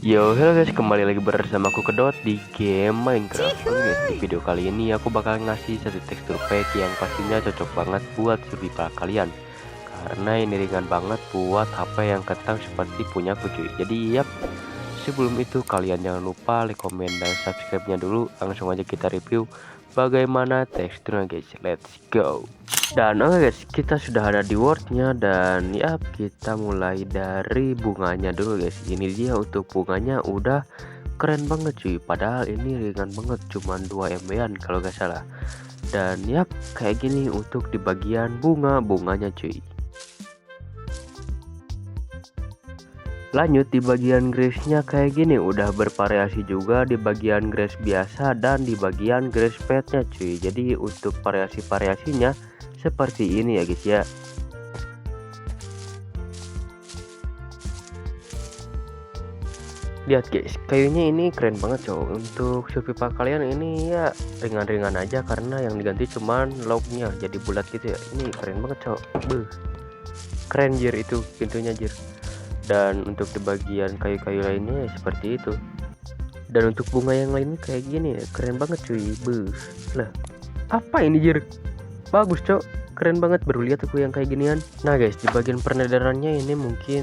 Yo, hello guys, kembali lagi bersama aku Kedot di game Minecraft. Oke guys, di video kali ini aku bakal ngasih satu tekstur pack yang pastinya cocok banget buat survival kalian. Karena ini ringan banget buat HP yang kentang seperti punya aku cuy. Jadi yap, sebelum itu kalian jangan lupa like, komen, dan subscribe-nya dulu. Langsung aja kita review bagaimana teksturnya guys. Let's go. Dan oke guys, kita sudah ada di wordnya, dan ya kita mulai dari bunganya dulu guys. Ini dia untuk bunganya, udah keren banget cuy. Padahal ini ringan banget, cuman 2 MB-an kalau gak salah. Dan ya kayak gini untuk di bagian bunganya cuy. Lanjut di bagian grace-nya kayak gini, udah bervariasi juga di bagian grace biasa dan di bagian grace pad-nya cuy. Jadi untuk variasi-variasinya seperti ini ya guys ya. Lihat guys, kayunya ini keren banget cowok. Untuk survival kalian ini ya ringan-ringan aja, karena yang diganti cuman lognya jadi bulat gitu ya. Ini keren banget cowok. Keren jir itu pintunya jir. Dan untuk di bagian kayu-kayu lainnya ya seperti itu. Dan untuk bunga yang lainnya kayak gini ya, keren banget cuy. Lah, apa ini jir? Bagus cok, keren banget, baru lihat aku yang kayak ginian. Nah guys, di bagian penedarannya ini mungkin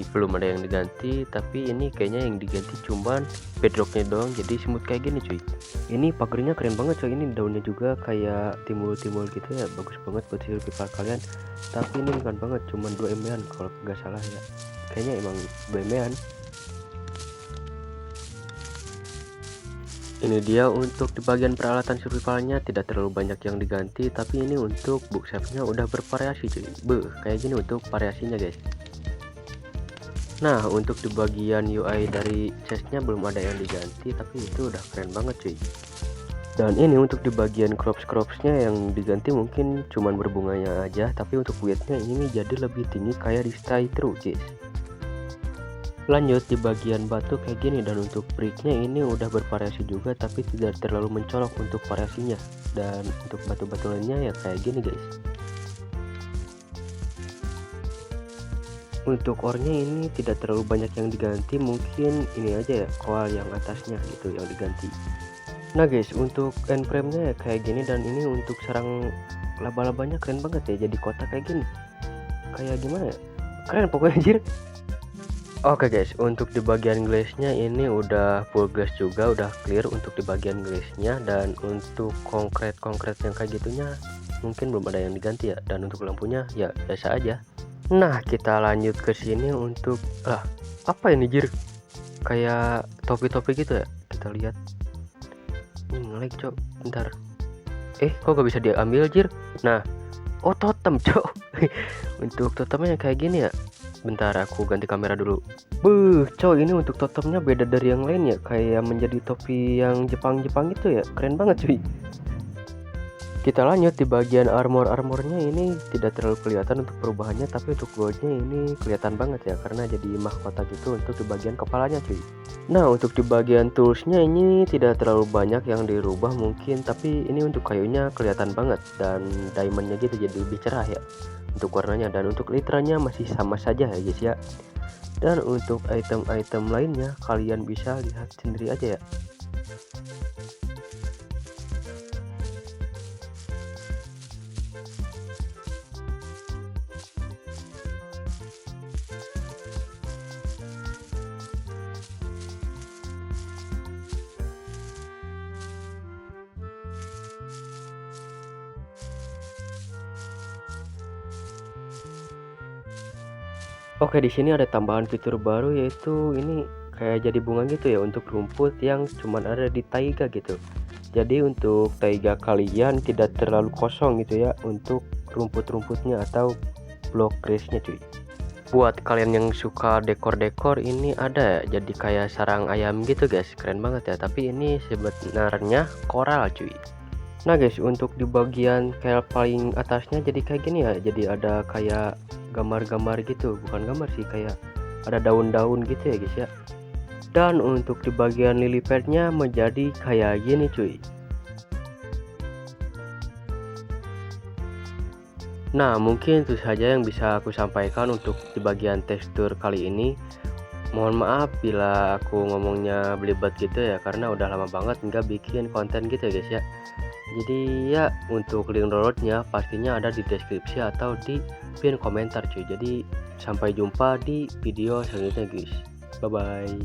belum ada yang diganti, tapi ini kayaknya yang diganti cuman bedrocknya doang, jadi smooth kayak gini cuy. Ini pagernya keren banget coy, ini daunnya juga kayak timbul-timbul gitu ya, bagus banget buat survival kalian. Tapi ini bukan banget, cuman 2 MB-an kalau nggak salah ya, kayaknya emang 2 MB-an. Ini dia untuk di bagian peralatan survivalnya, tidak terlalu banyak yang diganti, tapi ini untuk bookshelfnya udah bervariasi cuy. Kayak gini untuk variasinya guys. Nah untuk di bagian UI dari chestnya belum ada yang diganti, tapi itu udah keren banget cuy. Dan ini untuk di bagian cropsnya yang diganti mungkin cuman berbunganya aja, tapi untuk widthnya ini jadi lebih tinggi kayak di stay true guys. Lanjut di bagian batu kayak gini, dan untuk bricknya ini udah bervariasi juga, tapi tidak terlalu mencolok untuk variasinya. Dan untuk batu-batu lainnya ya kayak gini guys. Untuk ornya ini tidak terlalu banyak yang diganti, mungkin ini aja ya, koal yang atasnya gitu yang diganti. Nah guys, untuk end frame-nya ya kayak gini, dan ini untuk sarang laba-labanya keren banget ya, jadi kotak kayak gini. Kayak gimana ya? Keren pokoknya anjir. Oke guys, untuk di bagian glaze-nya ini udah full glass juga, udah clear untuk di bagian glaze-nya. Dan untuk konkret yang kayak gitunya mungkin belum ada yang diganti ya. Dan untuk lampunya ya biasa aja. Nah kita lanjut ke sini untuk apa ini jir, kayak topi-topi gitu ya, kita lihat. Nge-lag cok, bentar. Kok gak bisa diambil jir. Nah, oh totem cok. Untuk totemnya kayak gini ya. Bentar aku ganti kamera dulu. Coy, ini untuk totemnya beda dari yang lain ya, kayak menjadi topi yang Jepang itu ya, keren banget cuy. Kita lanjut di bagian armornya, ini tidak terlalu kelihatan untuk perubahannya, tapi untuk goldnya ini kelihatan banget ya, karena jadi mahkota gitu untuk di bagian kepalanya cuy. Nah untuk di bagian toolsnya ini tidak terlalu banyak yang dirubah mungkin, tapi ini untuk kayunya kelihatan banget, dan diamondnya gitu jadi lebih cerah ya untuk warnanya. Dan untuk litranya masih sama saja ya guys ya. Dan untuk item-item lainnya kalian bisa lihat sendiri aja ya. Oke, di sini ada tambahan fitur baru, yaitu ini kayak jadi bunga gitu ya untuk rumput yang cuman ada di taiga gitu. Jadi untuk taiga kalian tidak terlalu kosong gitu ya untuk rumput-rumputnya atau blok grace-nya cuy. Buat kalian yang suka dekor-dekor, ini ada ya, jadi kayak sarang ayam gitu guys, keren banget ya. Tapi ini sebenarnya koral cuy. Nah guys, untuk di bagian kayak paling atasnya jadi kayak gini ya, jadi ada kayak gambar-gambar gitu, bukan gambar sih, kayak ada daun-daun gitu ya guys ya. Dan untuk di bagian lily padnya menjadi kayak gini cuy. Nah mungkin itu saja yang bisa aku sampaikan untuk di bagian tekstur kali ini. Mohon maaf bila aku ngomongnya belibet gitu ya, karena udah lama banget nggak bikin konten gitu ya guys ya. Jadi ya untuk link downloadnya pastinya ada di deskripsi atau di pin komentar cuy. Jadi sampai jumpa di video selanjutnya guys. Bye bye.